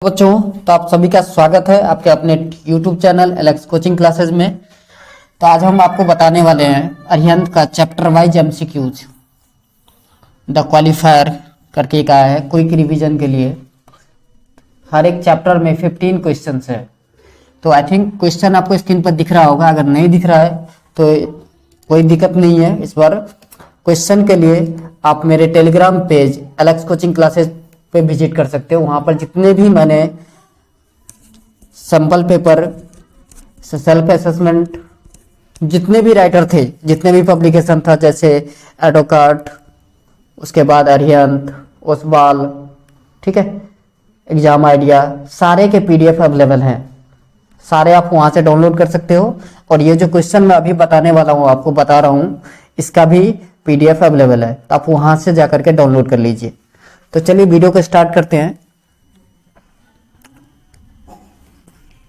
बच्चों, तो आप सभी का स्वागत है आपके अपने YouTube channel Alex coaching classes में। तो आज हम आपको बताने वाले हैं अरिहंत का chapter wise MCQs the qualifier करके एक आया है क्विक रिवीजन के लिए। हर एक चैप्टर में 15 क्वेश्चंस है। तो आई थिंक क्वेश्चन आपको स्क्रीन पर दिख रहा होगा, अगर नहीं दिख रहा है तो कोई दिक्कत नहीं है। इस बार क्वेश्चन के लिए आप मेरे Telegram page Alex coaching classes पे विजिट कर सकते हो। वहां पर जितने भी मैंने सैंपल पेपर, सेल्फ असेसमेंट, जितने भी राइटर थे, जितने भी पब्लिकेशन था, जैसे एडोकार्ट, उसके बाद अरिहंत, ओसवाल, ठीक है, एग्जाम आइडिया, सारे के पीडीएफ अवेलेबल हैं। सारे आप वहां से डाउनलोड कर सकते हो। और ये जो क्वेश्चन मैं अभी बताने वाला हूँ, आपको बता रहा हूँ, इसका भी पीडीएफ अवेलेबल है, तो आप वहां से जाकर के डाउनलोड कर लीजिए। तो चलिए वीडियो को स्टार्ट करते हैं।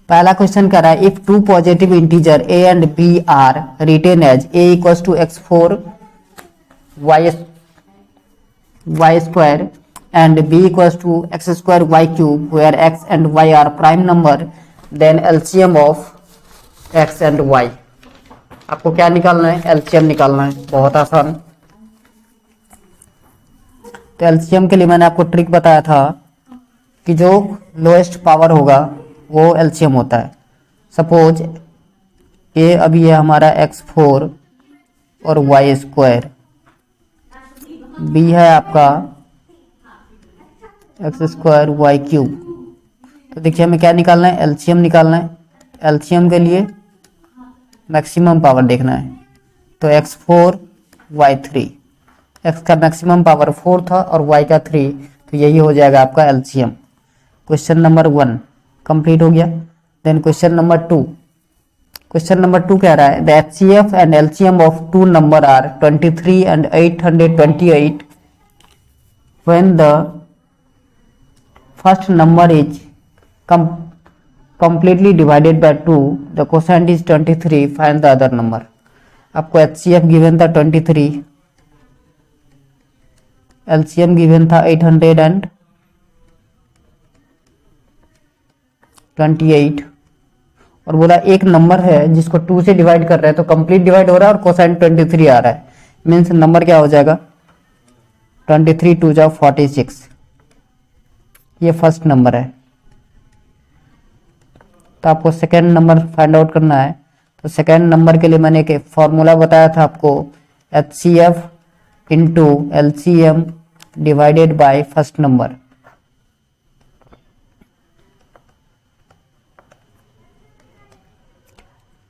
पहला क्वेश्चन कर रहा है, if two positive integer A and B are written as A equals to x4 y square and b equals to x square y cube where x and y are prime number, then LCM of x and y। आपको क्या निकालना है? LCM निकालना है। बहुत आसान। तो LCM के लिए मैंने आपको ट्रिक बताया था कि जो लोएस्ट पावर होगा वो एलसीएम होता है। सपोज ये अभी है हमारा x4 और y स्क्वायर, b है आपका x स्क्वायर y क्यूब। तो देखिए हमें क्या निकालना है? एलसीएम निकालना है। एलसीएम के लिए मैक्सिमम पावर देखना है। तो x4 y3, x का मैक्सिमम पावर 4 था और y का 3, तो यही हो जाएगा आपका एलसीएम। क्वेश्चन नंबर 1 कंप्लीट हो गया। Then question number 2। Question number 2 कह रहा है, the HCF and LCM of two number are 23 and 828 when the first number is completely divided by 2, the quotient is 23, find the other number। आपको HCF given था 23, LCM given था 828 और बोला एक number है जिसको 2 से डिवाइड कर रहा है, तो कंप्लीट डिवाइड हो रहा है और कोसाइन 23 आ रहा है। मीन्स नंबर क्या हो जाएगा? 23 2 जा 46। ये फर्स्ट नंबर है। तो आपको सेकेंड नंबर फाइंड आउट करना है। तो सेकेंड नंबर के लिए मैंने एक फॉर्मूला बताया था आपको, HCF into LCM divided by first number.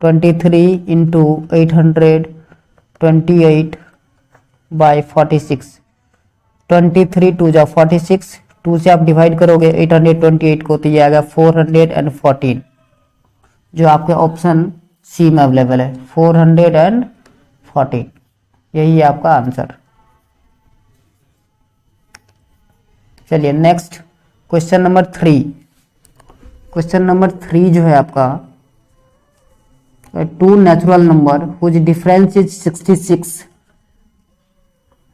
Twenty three into 828 by 46। 23 2 जा 46, 2 से आप डिवाइड करोगे 828 को, तो ये आएगा 414, जो आपके ऑप्शन सी में अवेलेबल है, 414। यही है आपका आंसर। चलिए next question number 3। Question number 3 जो है आपका, two natural number whose difference is 66।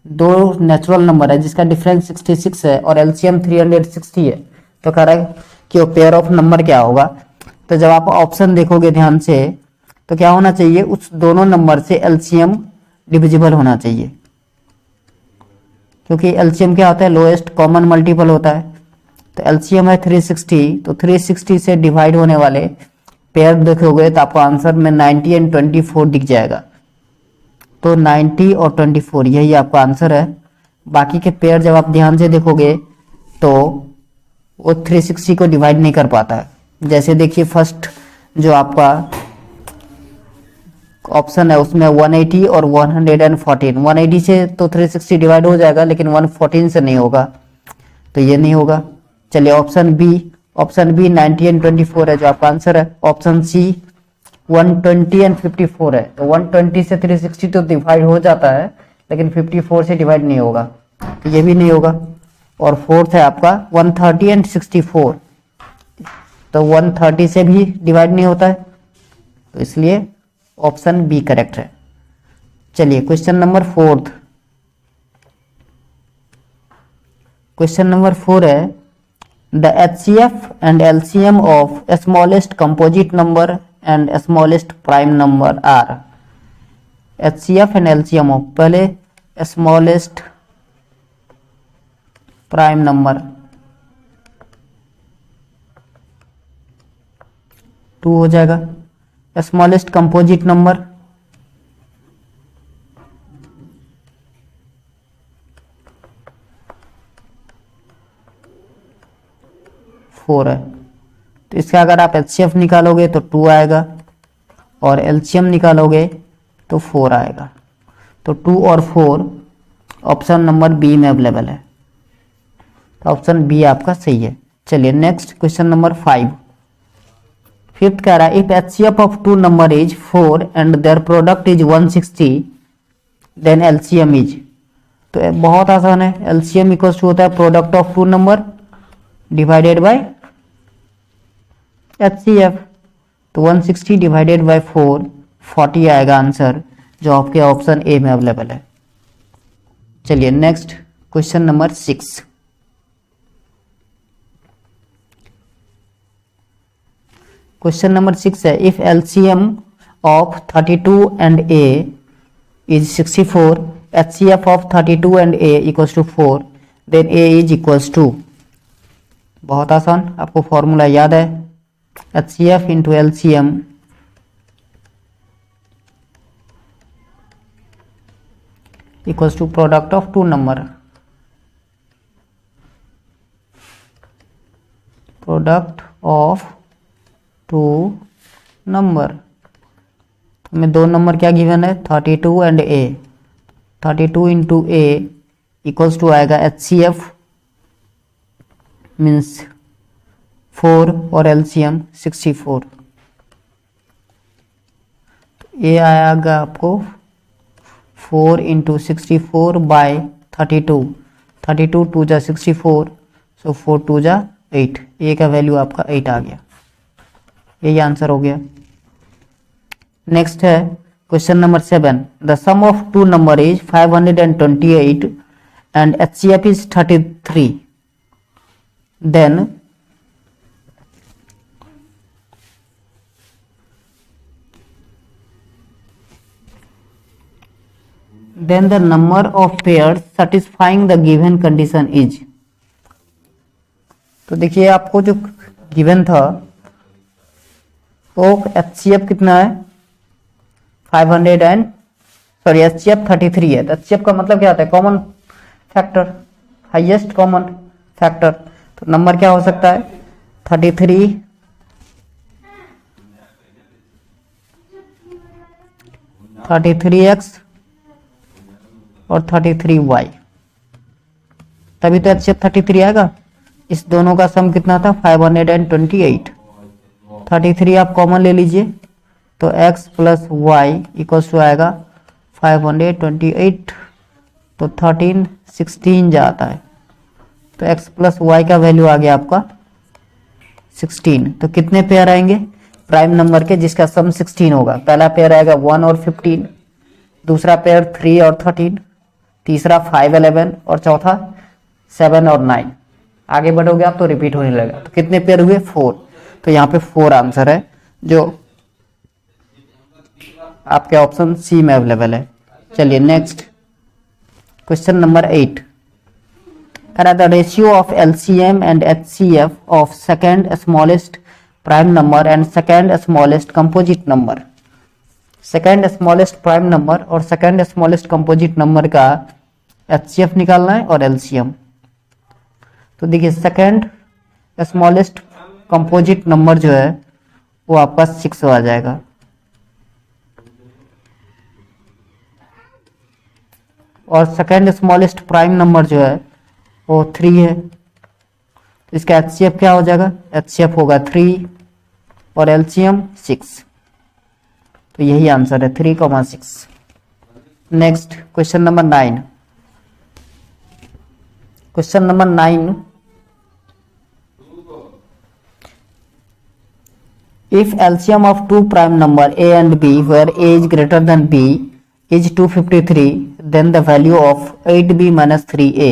दो नेचुरल नंबर है जिसका डिफरेंस 66 है और एलसीएम 360 है। तो कह रहा है कि वो पेयर ऑफ नंबर क्या होगा। तो जब आप ऑप्शन देखोगे ध्यान से, तो क्या होना चाहिए? उस दोनों नंबर से एलसीएम डिविजिबल होना चाहिए, क्योंकि एलसीएम क्या होता है? लोएस्ट कॉमन मल्टीपल होता है। तो एलसीएम है 360, तो 360 से डिवाइड होने वाले पेयर देखोगे तो आपको आंसर में 90 एंड 24 दिख जाएगा। तो 90 और 24 यही आपका आंसर है। बाकी के पेयर जब आप ध्यान से देखोगे तो वो 360 को डिवाइड नहीं कर पाता है। जैसे देखिए फर्स्ट जो आपका ऑप्शन है उसमें 180 और 114, 180 से तो 360 डिवाइड हो जाएगा, लेकिन 114 से नहीं होगा, तो ये नहीं होगा। चलिए ऑप्शन बी 90 एंड 24 है जो आपका आंसर है। ऑप्शन सी 120 एंड 54 है। तो 120 से 360 तो डिवाइड हो जाता है, लेकिन 54 से डिवाइड नहीं होगा, तो ये भी नहीं होगा। और फोर्थ है आपका 130 एंड 64, तो 130 से भी डिवाइड नहीं होता है, तो इसलिए ऑप्शन बी करेक्ट है। चलिए क्वेश्चन नंबर 4। क्वेश्चन नंबर 4 है The HCF and LCM of smallest composite number and smallest prime number are. HCF and LCM of पहले smallest prime number 2 हो जाएगा, स्मॉलेस्ट कंपोजिट नंबर 4 है। तो इसका अगर आप एचसीएफ निकालोगे तो 2 आएगा और एलसीएम निकालोगे तो 4 आएगा। तो 2 और 4 ऑप्शन नंबर बी में अवेलेबल है, तो ऑप्शन बी आपका सही है। चलिए नेक्स्ट क्वेश्चन नंबर 5। फिफ्थ कह रहा है if HCF of two number is 4 and their product is 160 then LCM is. तो बहुत आसान है, एलसीएम इक्वल्स टू होता है product of two number divided by HCF. तो 160 डिवाइडेड बाय 4 40 आएगा आंसर, जो आपके ऑप्शन ए में अवेलेबल है। चलिए next question number 6। Question number 6 है if LCM of 32 and A is 64, HCF of 32 and A equals to 4, then A is equals to. बहुत आसान, आपको फॉर्मूला याद है, HCF into LCM equals to product of two number, product of two number. हमें दो number क्या given है 32 and A, 32 into A equals to आएगा HCF मीन्स 4 और LCM 64। तो ये आएगा आपको 4 इंटू 64 बाय 32, 32 टू जा 64, सो 4 टू जा 8, ए का वैल्यू आपका 8 आ गया। यही आंसर हो गया। नेक्स्ट है question number 7। The sum of two number is 528 and HCF is 33, then the number of pairs satisfying the given condition is। तो देखिए आपको जो गिवन था वो HCF कितना है 500 एंड HCF 33 है। तो HCF का मतलब क्या आता है common factor, highest common factor. तो नंबर क्या हो सकता है 33 33x और 33y, तभी तो HCF 33 आएगा। इस दोनों का सम कितना था 528, 33 आप कॉमन ले लीजिए तो x plus y equals to आएगा 528, तो 13 16 जाता है, तो x प्लस वाई का वैल्यू आ गया आपका 16। तो कितने पेयर आएंगे प्राइम नंबर के जिसका सम 16 होगा? पहला पेयर आएगा 1 और 15, दूसरा पेयर 3 और 13, तीसरा 5 11 और चौथा 7 और 9। आगे बढ़ोगे आप तो रिपीट होने लगेगा। तो कितने पेयर हुए 4, तो यहाँ पे 4 आंसर है जो आपके ऑप्शन सी में अवेलेबल है। चलिए next question number 8। The ratio of LCM and HCF of second smallest prime number and second smallest composite number. Second smallest prime number और सेकेंड स्मॉलेस्ट कंपोजिट नंबर का HCF निकालना है और LCM। तो देखिए सेकेंड स्मॉलेस्ट कंपोजिट नंबर जो है वो आपका 6 आ जाएगा, और सेकेंड स्मॉलेस्ट प्राइम नंबर जो है वो 3 है। तो इसका HCF क्या हो जाएगा? HCF होगा 3 और LCM 6। तो यही आंसर है 3,6। Next question number 9। Question number 9, if LCM of two prime number A and B where A is greater than B is 253, then the value of 8B minus 3A।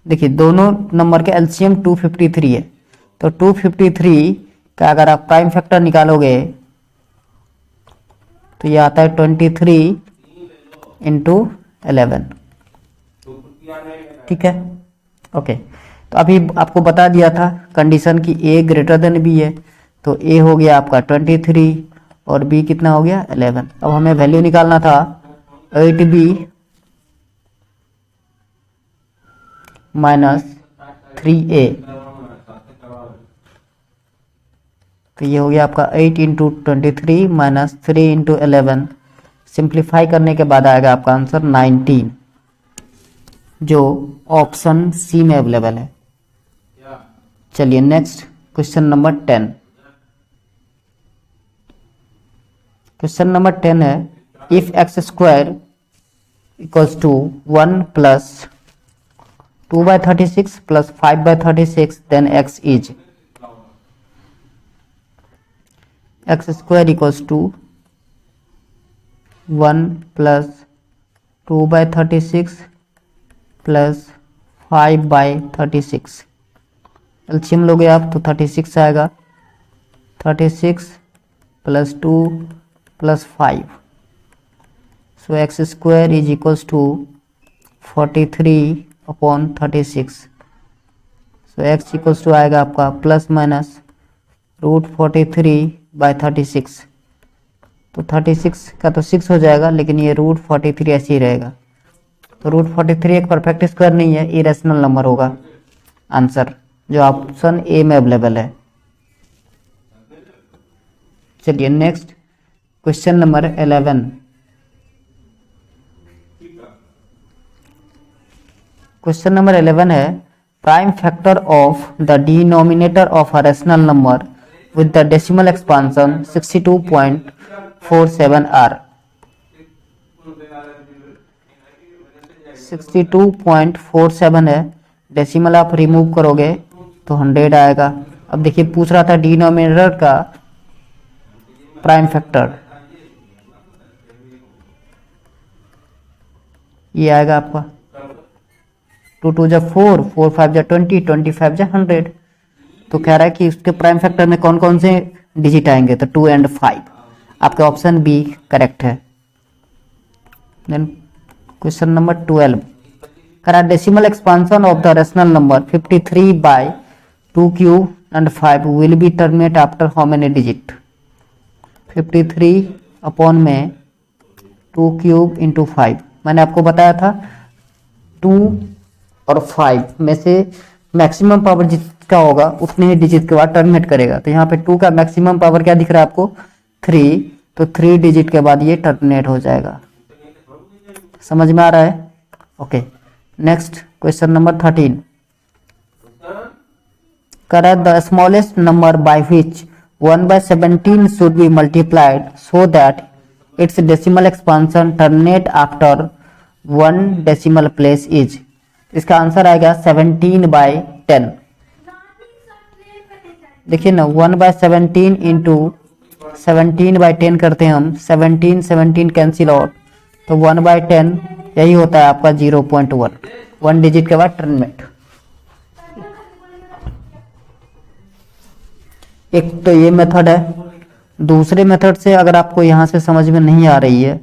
देखिए दोनों number के LCM 253 है, तो 253 का अगर आप prime factor निकालोगे तो ये आता है 23 इंटू 11। ठीक है, ओके। तो अभी आपको बता दिया था कंडीशन की ए ग्रेटर देन बी है, तो ए हो गया आपका 23 और बी कितना हो गया 11। अब हमें वैल्यू निकालना था 8b माइनस 3a, तो ये हो गया आपका 8 इंटू 23 माइनस 3 इंटू 11। सिंप्लीफाई करने के बाद आएगा आपका आंसर 19, जो ऑप्शन सी में अवेलेबल है। चलिए next question number 10। Question number 10 है, if x square equals to 1 plus 2/36 plus 5/36 then x is. X square equals to 1 plus 2/36 plus 5/36। LCM लोगे आप तो 36 आएगा, 36 plus 2 plus 5, so x square is equals to 43/36। So x equals to आएगा आपका plus minus √43/36। तो 36 का तो 6 हो जाएगा, लेकिन ये √43 ऐसे ही रहेगा। तो √43 एक परफेक्ट स्क्वायर नहीं है, इरेशनल नंबर होगा आंसर, जो ऑप्शन ए में अवेलेबल है। चलिए next question number 11। Question number 11 है, prime factor of the denominator of a rational number with the decimal expansion 62.47 are. 62.47 है, डेसिमल आप रिमूव करोगे तो 100 आएगा। अब देखिए पूछ रहा था डिनोमिनेटर का प्राइम फैक्टर, ये आएगा आपका 2 2 जा 4, 4 5 जा 20, 25 जा 100। तो कह रहा है कि उसके प्राइम फैक्टर में कौन कौन से डिजिट आएंगे, तो 2 और 5। आपका ऑप्शन बी करेक्ट है। देन क्वेश्चन नंबर 12, कह रहा है decimal expansion of the rational number 53/2 cube and 5 will be terminate after how many digit. 53 upon में 2 क्यूब इंटू 5, मैंने आपको बताया था 2 और 5 में से मैक्सिमम पावर जिसका होगा उतने ही डिजिट के बाद टर्मिनेट करेगा। तो यहाँ पे 2 का मैक्सिमम पावर क्या दिख रहा है आपको 3, तो 3 डिजिट के बाद ये टर्मिनेट हो जाएगा। समझ में आ रहा है? Okay. Next question number 13, correct the smallest number by which 1/17 should be multiplied so that it's decimal expansion terminate after 1 decimal place is. इसका आंसर आएगा 17/10। देखिए ना 1/17 इंटू 17/10 करते हैं हम, 17 17 कैंसिल आउट, तो 1/10 यही होता है आपका 0.1, 1 डिजिट के बाद टर्मिनेट। एक तो ये मेथड है, दूसरे मेथड से अगर आपको यहां से समझ में नहीं आ रही है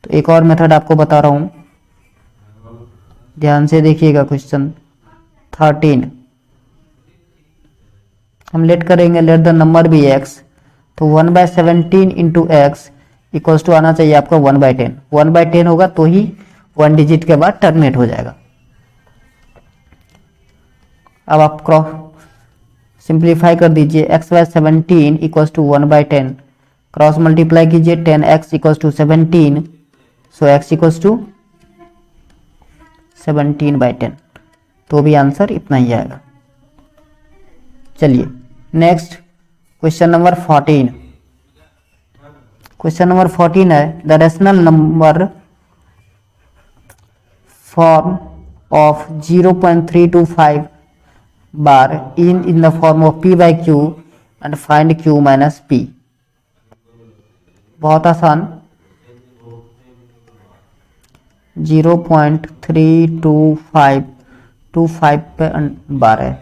तो एक और मेथड आपको बता रहा हूं, ध्यान से देखिएगा। क्वेश्चन 13 हम लेट करेंगे, let the number B x, तो 1/17 इंटू एक्स इक्वल्स टू आना चाहिए आपका 1/10। 1/10 होगा तो ही 1 डिजिट के बाद टर्मिनेट हो जाएगा। अब आप क्रॉस सिंप्लीफाई कर दीजिए, x/17 equals to 1/10, cross multiply कीजिए 10x equals to 17, so x equals to 17/10, तो भी आंसर इतना ही आएगा। चलिए next question number 14। Question number 14 है, the rational number form of 0.325 bar in the form of p by q and find q minus p। बहुत आसान, 0.325 25 पे बार है।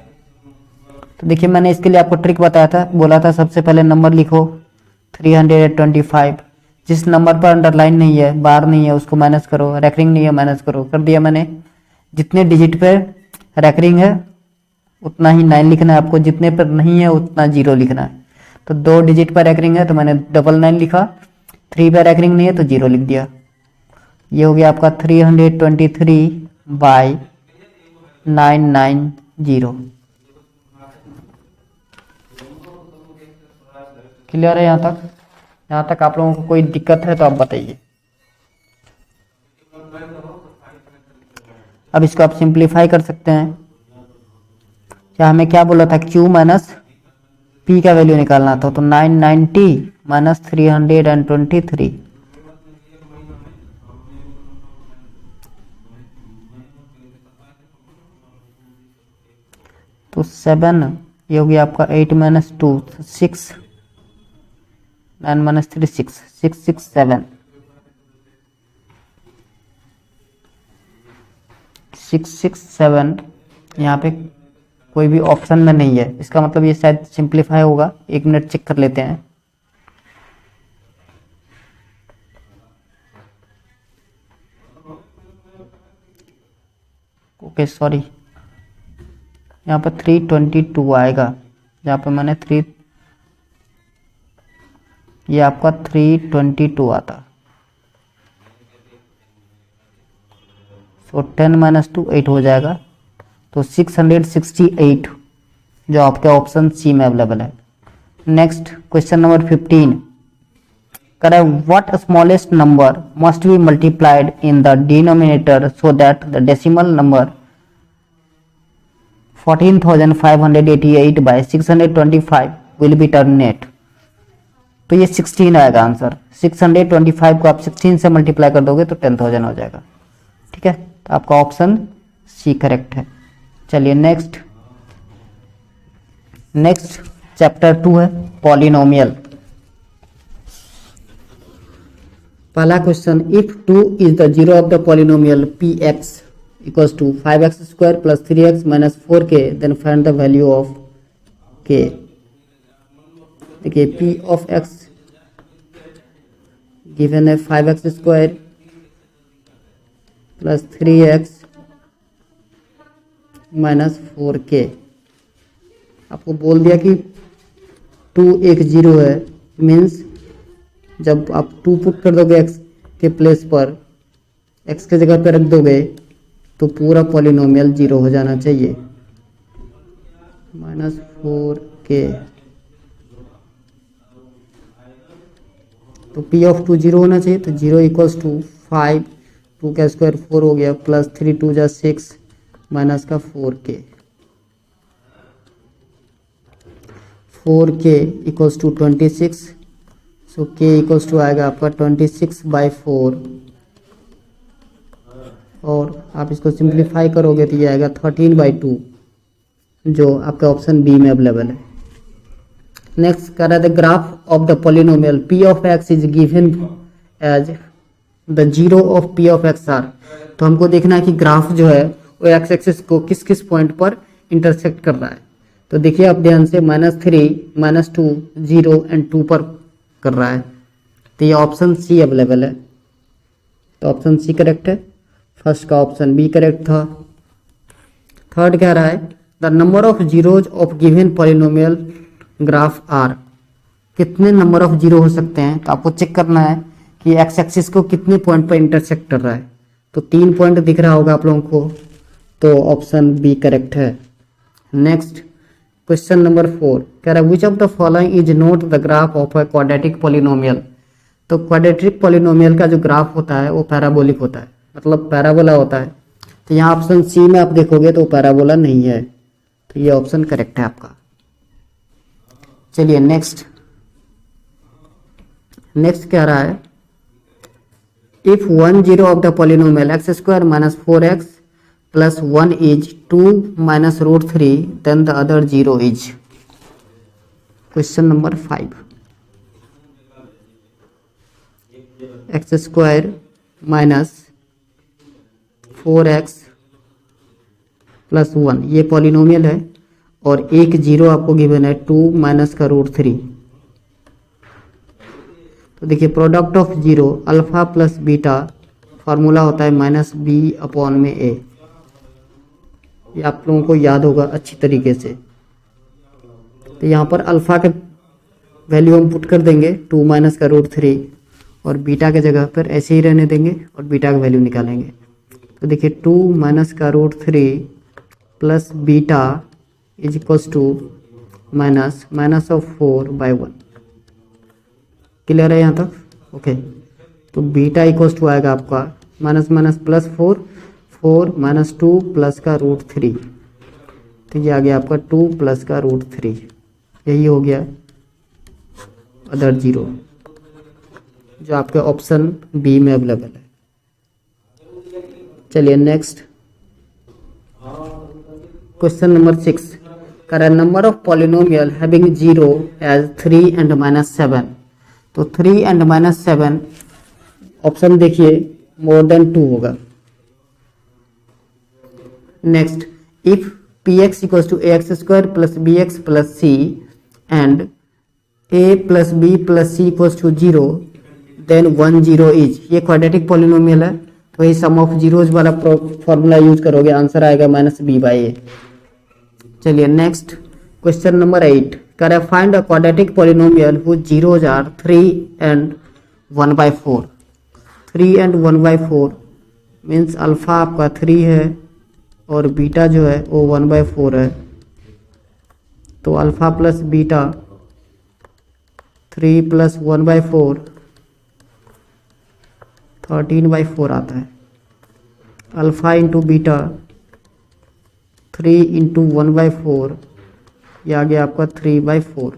तो देखिए मैंने इसके लिए आपको ट्रिक बताया था, बोला था सबसे पहले नंबर लिखो 325, जिस नंबर पर अंडरलाइन नहीं है, बार नहीं है, उसको माइनस करो, रैकरिंग नहीं है माइनस करो, कर दिया मैंने। जितने डिजिट पे रैकरिंग है उतना ही 9 लिखना है आपको, जितने पर नहीं है उतना 0 लिखना है। तो 2 डिजिट पर रैकरिंग है तो मैंने 99 लिखा, 3 पर रैकरिंग नहीं है तो 0 लिख दिया। ये हो गया आपका 323/990। क्लियर है यहाँ तक? यहाँ तक आप लोगों को कोई दिक्कत है तो आप बताइए। अब इसको आप सिंप्लीफाई कर सकते हैं। क्या हमें क्या बोला था, Q माइनस P का वैल्यू निकालना था, तो 990 माइनस 323, तो 7, ये हो गया आपका 8 माइनस 2 6, 9 माइनस 3 6, 6 6 7, 6 6 7। यहाँ पे कोई भी ऑप्शन में नहीं है, इसका मतलब ये शायद सिंप्लीफाई होगा। 1 मिनट चेक कर लेते हैं। ओके सॉरी, यहाँ पर 322 आएगा, जहाँ पे मैंने 3, ये आपका 322 आता। सो 10 माइनस 2 8 हो जाएगा, तो 668 जो आपके ऑप्शन सी में अवेलेबल है। नेक्स्ट क्वेश्चन नंबर 15 करें, what smallest number must be multiplied in the denominator so that the decimal number 14,588 by 625 will be terminate. तो ये 16 आएगा आंसर। 625 को आप 16 से मल्टीप्लाई कर दोगे तो 10,000 हो जाएगा। ठीक है, तो आपका ऑप्शन सी करेक्ट है। चलिए नेक्स्ट चैप्टर 2 है पॉलिनोमियल। पहला question, if 2 is the zero of the polynomial px equals to 5x square plus 3x minus 4k, then find the value of k। देखिए p ऑफ x गिवन है 5x square plus 3x minus 4k। आपको बोल दिया कि 2 एक 0 है, means जब आप 2 पुट कर दोगे x के प्लेस पर, x के जगह पर रख दोगे तो पूरा पॉलिनोमियल 0 हो जाना चाहिए। माइनस 4k, तो p ऑफ 2 0 होना चाहिए, तो 0 इक्वल्स टू 5, 2 का स्क्वायर 4 हो गया, प्लस 3 2 जा 6 माइनस का 4k equals to 26। So k equals to आएगा आपका 26/4, और आप इसको सिंप्लीफाई करोगे तो ये आएगा 13/2, जो आपका ऑप्शन बी में अवेलेबल है। नेक्स्ट कर रहा है, the graph of the polynomial p of x is given as the zero of p of x are. तो हमको देखना है कि ग्राफ जो है वो x एक्सिस को किस किस पॉइंट पर इंटरसेक्ट कर रहा है। तो देखिए आप ध्यान से, -3, -2, 0 एंड 2 पर कर रहा है, तो ये ऑप्शन सी अवेलेबल है। तो ऑप्शन सी करेक्ट है। फर्स्ट का ऑप्शन बी करेक्ट था। थर्ड कह रहा है, the number of zeros of given polynomial graph are. कितने नंबर ऑफ जीरो हो सकते हैं, तो आपको चेक करना है कि एक्स एक्सिस को कितने पॉइंट पर इंटरसेक्ट कर रहा है। तो 3 पॉइंट दिख रहा होगा आप लोगों को, तो ऑप्शन बी करेक्ट है। नेक्स्ट क्वेश्चन नंबर 4 कह रहा है, which of the following is not the graph of a quadratic polynomial. तो क्वाड्रेटिक पॉलिनोमियल का जो ग्राफ होता है वो पैराबोलिक होता है, मतलब पैराबोला होता है। तो यहाँ ऑप्शन सी में आप देखोगे तो पैराबोला नहीं है, तो ये ऑप्शन करेक्ट है आपका। चलिए नेक्स्ट कह रहा है, if 1 zero of the polynomial x square minus 4x plus 1 is 2 minus √3, then the other zero is. Question number 5, x square minus 4x plus 1, ये पॉलिनोमियल है, और एक जीरो आपको गिवन है 2 माइनस का रूट 3। तो देखिए product of zero alpha plus beta formula होता है माइनस बी अपॉन में ए। ये आप लोगों को याद होगा अच्छी तरीके से। तो यहाँ पर अल्फा के वैल्यू हम पुट कर देंगे 2 माइनस का रूट 3, और बीटा के जगह पर ऐसे ही रहने देंगे और बीटा का वैल्यू निकालेंगे। तो देखिए 2 माइनस का root 3 plus beta is equals to minus of 4/1। Clear है यहाँ तक? ओके। तो बीटा इक्वल्स टू आएगा आपका minus minus plus 4 minus 2 plus का रूट 3। तो ये आ गया आपका 2 प्लस का रूट 3। यही हो गया अदर जीरो, जो आपके ऑप्शन बी में अवेलेबल है। चलिए नेक्स्ट क्वेश्चन नंबर 6 कर number of polynomial having zero as 3 and minus 7। तो 3 एंड माइनस 7 ऑप्शन देखिए मोर देन 2 होगा। Next if P x equals to A x square plus B x plus C and A plus B plus C equals to 0 then 1 0 is. ये quadratic polynomial है, तो ये sum of zeros वाला formula use करोगे, answer आएगा minus B by A. चलिए next question number 8 कर find a quadratic polynomial whose zeros are 3 and 1/4। 3 and 1/4 means alpha आपका 3 है और बीटा जो है वो 1/4 है। तो अल्फा प्लस बीटा 3 प्लस 1/4 13/4 आता है। अल्फा इंटू बीटा 3 इंटू 1/4, यह आ गया आपका 3/4।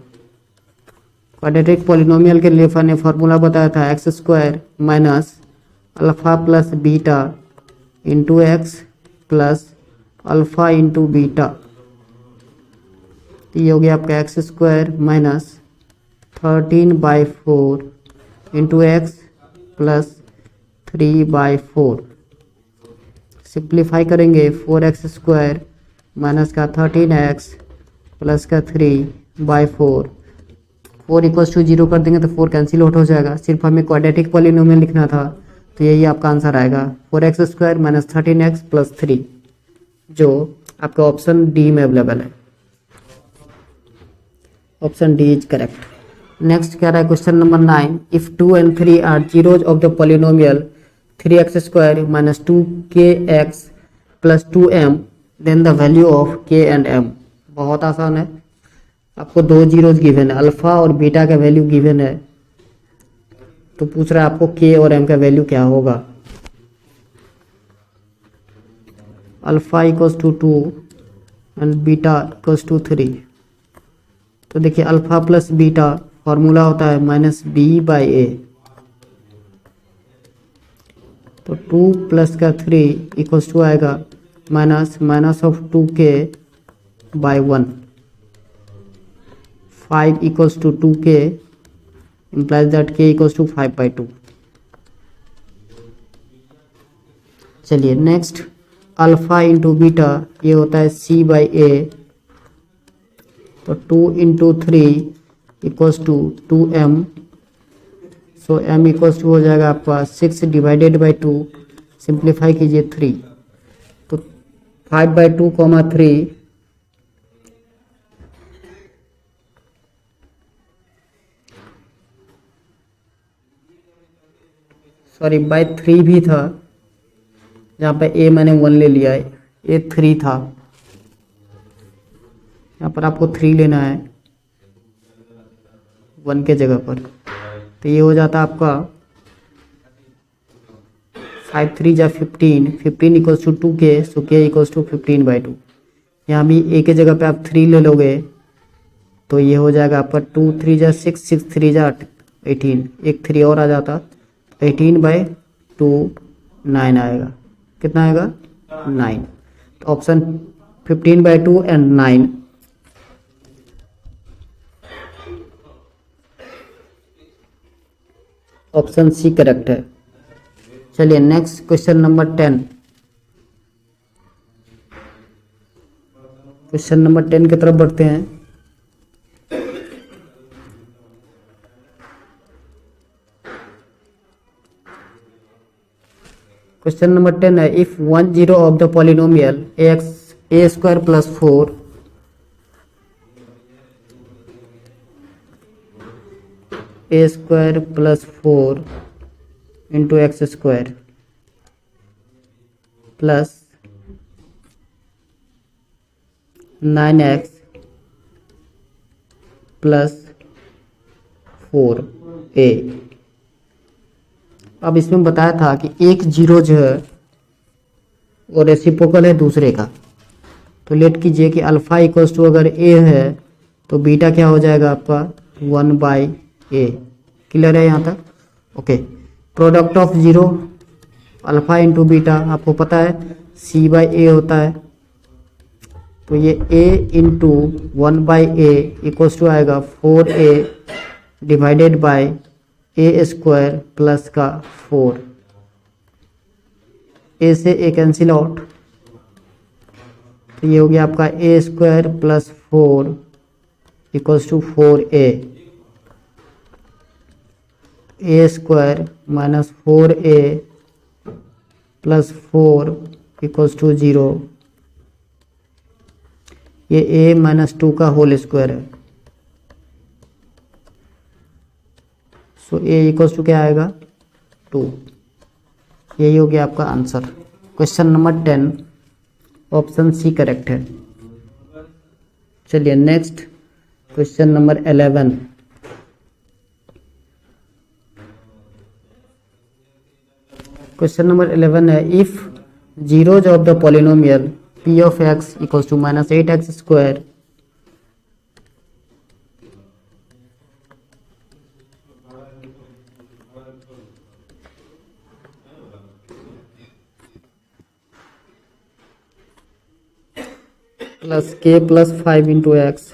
क्वाड्रेटिक पॉलिनोमियल के लिए ने फार्मूला बताया था x square minus alpha plus beta into x plus alpha into beta. ये हो गया आपका x square minus 13/4 into x plus 3/4। Simplify करेंगे 4x स्क्वायर माइनस का 13x प्लस का 3/4। 4 इक्वल्स टू 0 कर देंगे तो 4 कैंसिल आउट हो जाएगा। सिर्फ हमें क्वाड्रेटिक पॉलिनोमियल लिखना था, तो यही आपका आंसर आएगा 4x square minus 13x plus 3, जो आपका ऑप्शन डी में अवेलेबल है। Option D is correct. Next क्या रहा है question number 9 if 2 and 3 are zeros of the polynomial 3x square minus 2kx plus 2m then the value of k and m। बहुत आसान है, आपको दो जीरोज गिवन है, अल्फा और बीटा का वैल्यू गिवन है, तो पूछ रहा है आपको k और m का वैल्यू क्या होगा। Alpha equals to 2 and beta equals to 3। तो देखिए अल्फा प्लस बीटा फॉर्मूला होता है माइनस बी बाई ए। तो 2 प्लस का 3 इक्वल्स टू आएगा minus of 2k by 1। 5 equals to 2k implies that k equals to 5/2। चलिए नेक्स्ट अल्फा इंटू बीटा ये होता है c बाई ए। तो 2 into 3 equals to 2m। So m equals to हो जाएगा आपका 6 डिवाइडेड बाई 2। सिंप्लीफाई कीजिए 3, तो 5/2 3 सॉरी बाई 3 भी था, जहाँ पे a मैंने 1 ले लिया है, a 3 था, यहाँ पर आपको 3 लेना है 1 के जगह पर। तो ये हो जाता आपका 5 3 जा 15, 15 equals to 2k, so k equals to 15/2। यहाँ भी a के जगह पे आप 3 ले लोगे तो ये हो जाएगा आपका 2 3 जा 6, 6 3 जा 18, एक 3 और आ जाता 18/2 9 आएगा। कितना आएगा 9। तो option 15/2 and 9 option C correct है। चलिए next question number 10 question number 10 की तरफ बढ़ते हैं। क्वेश्चन नंबर 10 है, if 1 zero of the polynomial x A square plus 4 A square plus 4 into x square plus 9x plus 4a। अब इसमें बताया था कि एक जीरो जो है वो रेसिप्रोकल है दूसरे का, तो लेट कीजिए कि अल्फा इक्वल्स टू अगर a है तो बीटा क्या हो जाएगा आपका 1/a। क्लियर है यहाँ तक? Okay. Product of zero alpha into beta आपको पता है c/a होता है, तो ये a into 1/a equals to आएगा 4a divided by A square plus का 4। a से a कैंसिल आउट, तो ये हो गया आपका A square plus 4 equals to 4a। A square minus 4a plus 4 equals to 0। ये a माइनस 2 का होल स्क्वायर है, सो a इक्वल्स टू क्या आएगा 2। यही हो गया आपका answer. Question number 10 option C correct है। चलिए next question number 11। Question number 11 है, if zeros of the polynomial p of x equals to minus 8x square plus k plus 5 into x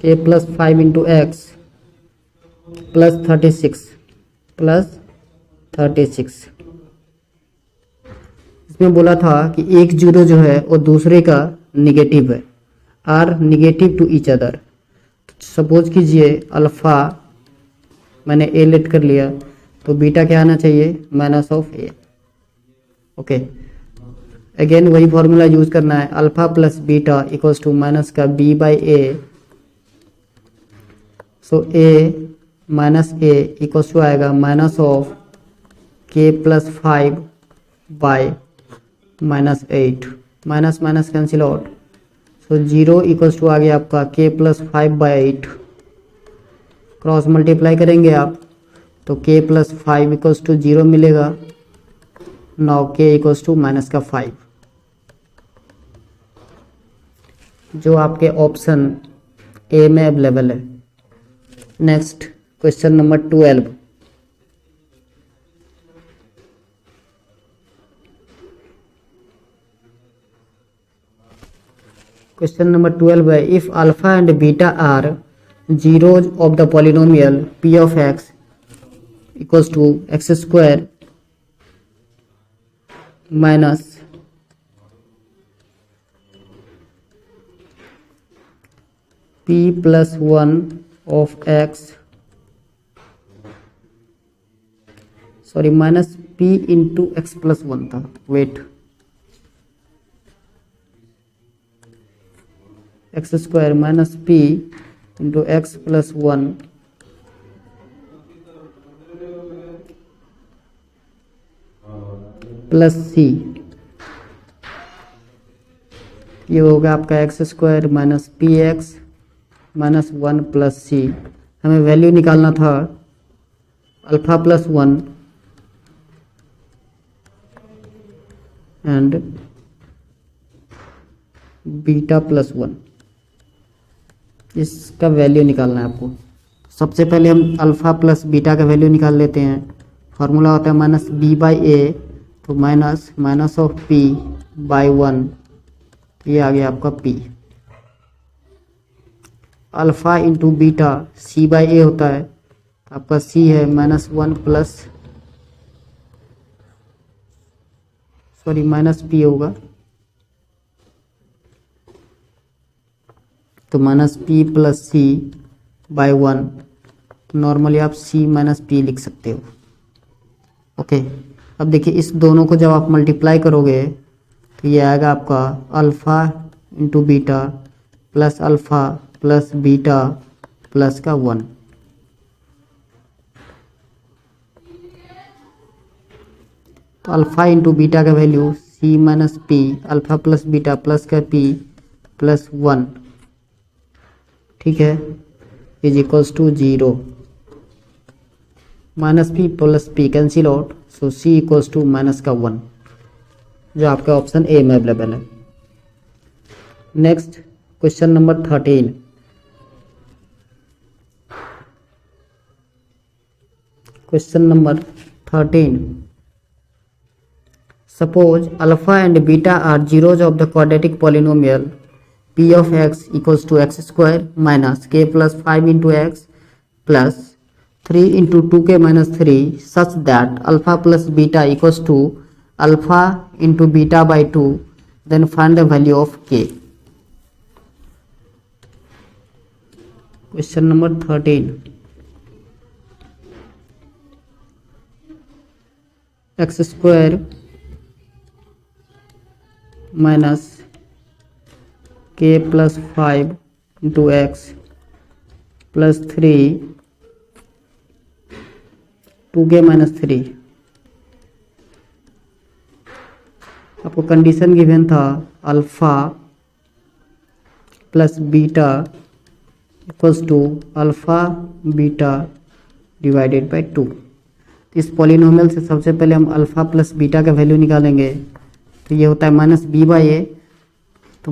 k plus 5 into x plus 36 इसमें बोला था कि एक zero जो है वो दूसरे का निगेटिव है, are negative to each other. Suppose कीजिए अल्फा मैंने ए लेट कर लिया, तो बीटा क्या आना चाहिए minus of A. Okay, again वही फॉर्मूला यूज करना है, alpha plus beta equals to minus का b/a। So a minus a equals to आएगा minus of k plus 5 by minus 8। Minus minus cancel out, so 0 equals to आ गया आपका k plus 5/8। Cross multiply करेंगे आप तो k प्लस 5 इक्वल्स टू 0 मिलेगा। Now k equals to minus का 5, जो आपके ऑप्शन ए में अवेलेबल है। Next question number 12। Question number 12 है, if alpha and beta are zeros of the polynomial p of x equals to x square minus p plus 1 of x, sorry minus p into x plus 1 था, wait, x square minus p into x plus 1 plus c। ये होगा आपका x square minus P x minus 1 plus c। हमें value निकालना था alpha plus 1 and beta plus 1, इसका value निकालना है आपको। सबसे पहले हम अल्फा प्लस बीटा का वैल्यू निकाल लेते हैं। फार्मूला होता है माइनस b/a, तो minus minus of p by 1, ये आ गया आपका p। Alpha into beta c/a होता है, आपका c है minus 1 plus sorry minus P होगा, तो माइनस पी प्लस सी बाय 1, तो नॉर्मली आप सी माइनस पी लिख सकते हो। ओके, अब देखिए इस दोनों को जब आप मल्टीप्लाई करोगे तो ये आएगा आपका alpha into beta plus alpha plus beta plus का 1। तो अल्फ़ा इंटू बीटा का value C minus P, alpha plus beta plus का पी प्लस 1, ठीक है, is equals to 0। Minus P plus P cancel out, so C equals to minus का 1, जो आपका option A में अवेलेबल है। Next question number 13। Question number 13, suppose alpha and beta are zeros of the quadratic polynomial p of x equals to x square minus k plus 5 into x plus 3 into 2k minus 3 such that alpha plus beta equals to alpha into beta by 2, then find the value of k. Question number 13, x square minus k plus 5 into x plus 3 2k minus 3। आपको condition given था alpha plus beta equals to alpha beta divided by 2। इस polynomial से सबसे पहले हम alpha plus beta का value निकालेंगे, तो ये होता है माइनस बी बाई ए, तो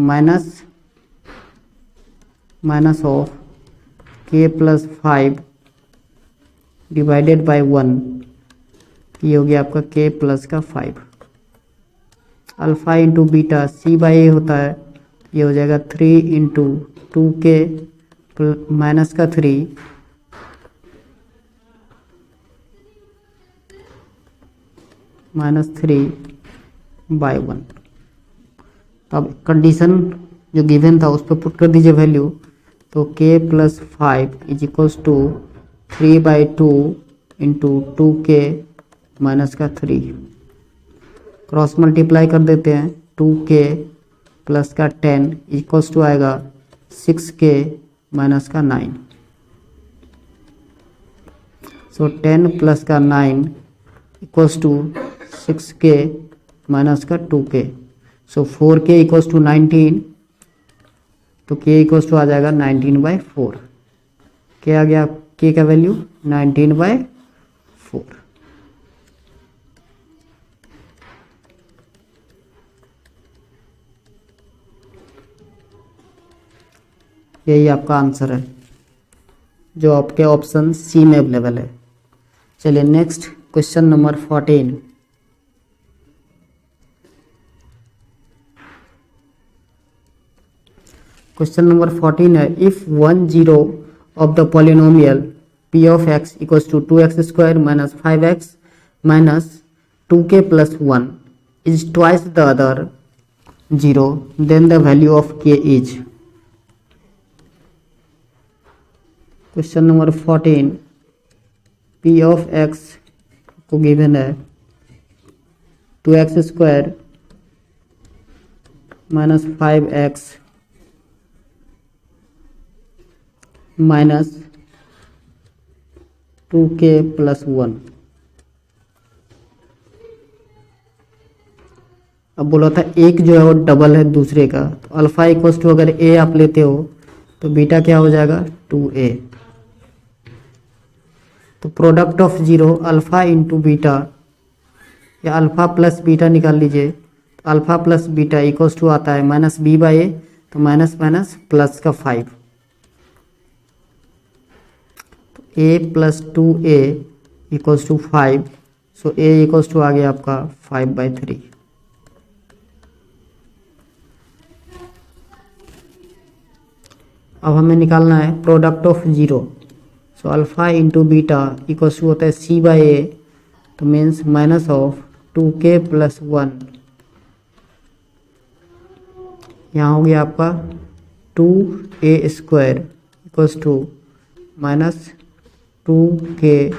minus of k plus 5 divided by 1, ये हो गया आपका के प्लस का 5। Alpha into beta c by a होता है, ये हो जाएगा 3 इंटू 2k माइनस का 3 माइनस 3 बाय 1। तो अब कंडीशन जो गिवन था उस पर पुट कर दीजिए वैल्यू, तो k plus 5 is equals to 3 by 2 into 2k minus का 3, क्रॉस मल्टीप्लाई कर देते हैं, 2k प्लस का 10 इक्वल्स टू आएगा 6k माइनस का 9। सो 10 प्लस का 9 इक्वल्स टू 6k माइनस का 2k, so 4k equals to 19, तो k इक्वल्स टू आ जाएगा 19 बाई 4। क्या आ गया k का वैल्यू 19 बाई 4। यही आपका आंसर है जो आपके ऑप्शन सी में अवेलेबल है। चलिए next question number 14। Question number 14 है, if 1 0 of the polynomial p of x equals to 2x square minus 5x minus 2k plus 1 is twice the other 0, then the value of k is। Question number 14, p of x को given है 2x square minus 5x minus 2k plus 1। अब बोला था एक जो है वो double है दूसरे का, तो अल्फा इक्वल्स टू अगर a आप लेते हो तो बीटा क्या हो जाएगा 2a। तो product of zero alpha into beta या अल्फा प्लस बीटा निकाल लीजिए, तो alpha plus beta equals to आता है माइनस बी बाई ए, तो माइनस माइनस प्लस का 5, a plus 2a equals to 5, so a equals to आ गया आपका 5/3। अब हमें निकालना है product of zero, so alpha into beta equals to होता है c बाई ए, तो means minus of 2k plus 1 यहाँ हो गया आपका 2a² equals to minus 2k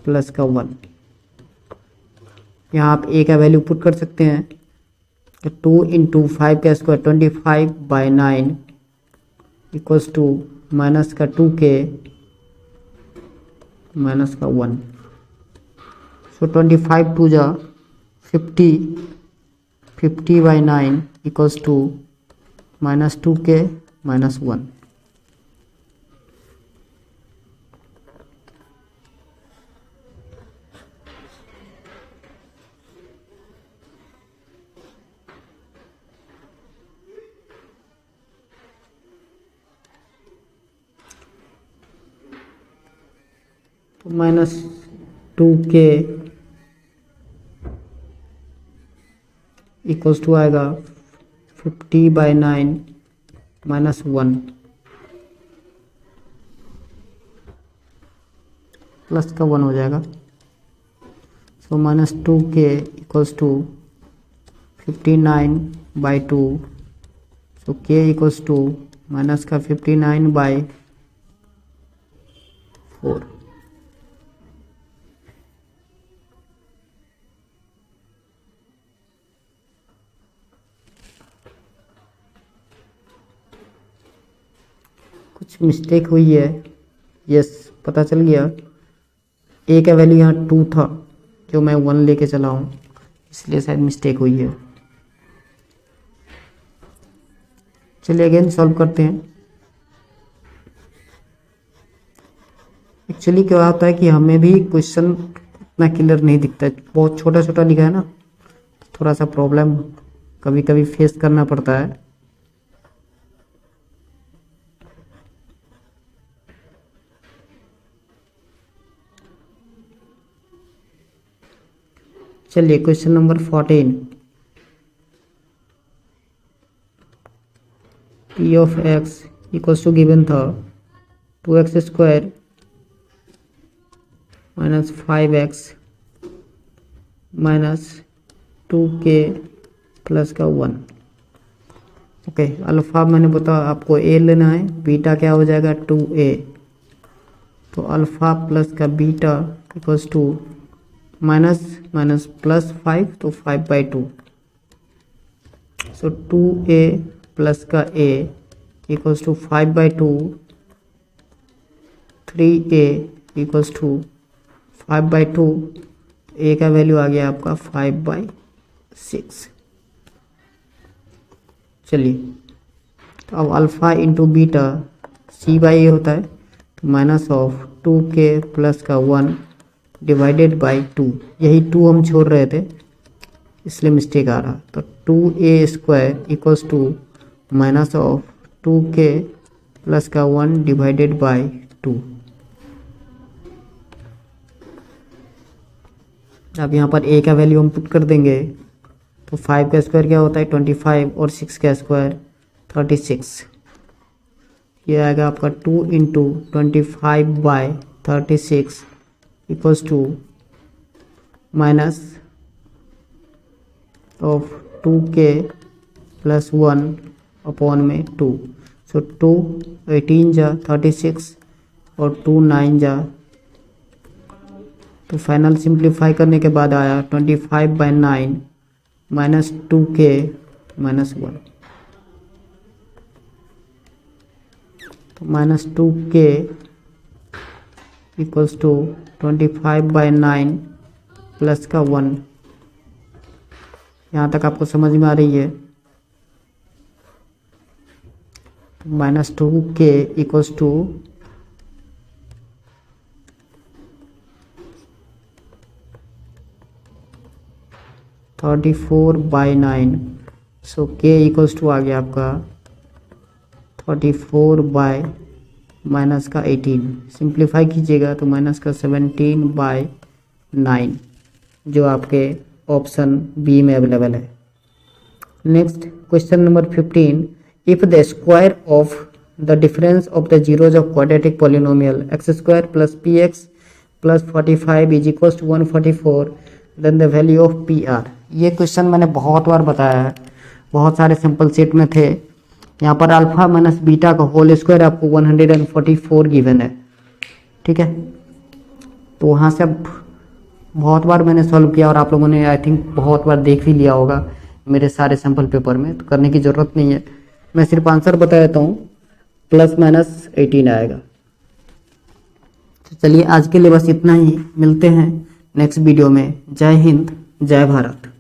plus का 1। यहाँ आप a का वैल्यू पुट कर सकते हैं, तो 2 इंटू 5 का स्क्वायर 25/9 इक्वल्स टू माइनस का 2k माइनस का 1। सो 25 टू जा 50, 50/9 equals to minus 2k minus 1। तो माइनस 2k इक्वल्स टू आएगा 50/9 माइनस 1 प्लस का 1 हो जाएगा। So minus 2k equals to 59/2। So k equals to minus का 59/4। कुछ मिस्टेक हुई है, यस पता चल गया। ए का वैल्यू यहाँ 2 था जो मैं 1 लेके चला हूँ, इसलिए शायद मिस्टेक हुई है। चलिए अगेन सॉल्व करते हैं। एक्चुअली क्या होता है कि हमें भी क्वेश्चन इतना क्लियर नहीं दिखता है, बहुत छोटा छोटा लिखा है ना, थोड़ा सा प्रॉब्लम कभी कभी फेस करना पड़ता है। चलिए question number 14, p of x equals to given था 2x² minus 5x minus 2k plus का 1। ओके, अल्फ़ा मैंने बताया आपको a लेना है, बीटा क्या हो जाएगा 2a। तो अल्फ़ा प्लस का beta equals to minus minus plus 5, तो 5/2। सो 2a प्लस का a equals to 5/2, 3a equals to 5/2, a का वैल्यू आ गया आपका 5/6। चलिए तो अब अल्फ़ा इंटू बीटा c/a होता है, तो माइनस ऑफ 2k प्लस का 1 डिवाइडेड बाई 2। यही 2 हम छोड़ रहे थे इसलिए मिस्टेक आ रहा। तो 2a² equals to minus of 2k plus का 1 डिवाइडेड बाई 2। अब यहाँ पर a का वैल्यू हम पुट कर देंगे, तो 5 का स्क्वायर क्या होता है 25 और 6 का स्क्वायर 36। ये आएगा आपका 2 into 25/36 equals to minus of 2k plus 1 upon में 2। सो 2 18 जा 36 और 2 9 जा, तो फाइनल सिंप्लीफाई करने के बाद आया 25/9 माइनस 2k माइनस 1। तो minus 2k equals to 25/9 plus का 1। यहाँ तक आपको समझ में आ रही है। Minus 2k equals to 34/9। So k equals to आ गया आपका 34 बाय माइनस का 18। सिंप्लीफाई कीजिएगा तो माइनस का 17/9 जो आपके ऑप्शन बी में अवेलेबल है। Next question number 15, if the square of the difference of the zeros of quadratic polynomial x² plus px plus 45 is equals to 144 then the value of PR। ये question मैंने बहुत बार बताया है, बहुत सारे simple set में थे। यहाँ पर अल्फा माइनस बीटा का होल स्क्वायर आपको 144 गिवन है, ठीक है। तो वहाँ से अब बहुत बार मैंने सॉल्व किया और आप लोगों ने आई थिंक बहुत बार देख भी लिया होगा मेरे सारे सैम्पल पेपर में, तो करने की ज़रूरत नहीं है। मैं सिर्फ आंसर बता देता हूँ, +-18 आएगा। तो चलिए आज के लिए बस इतना ही, मिलते हैं नेक्स्ट वीडियो में। जय हिंद, जय भारत।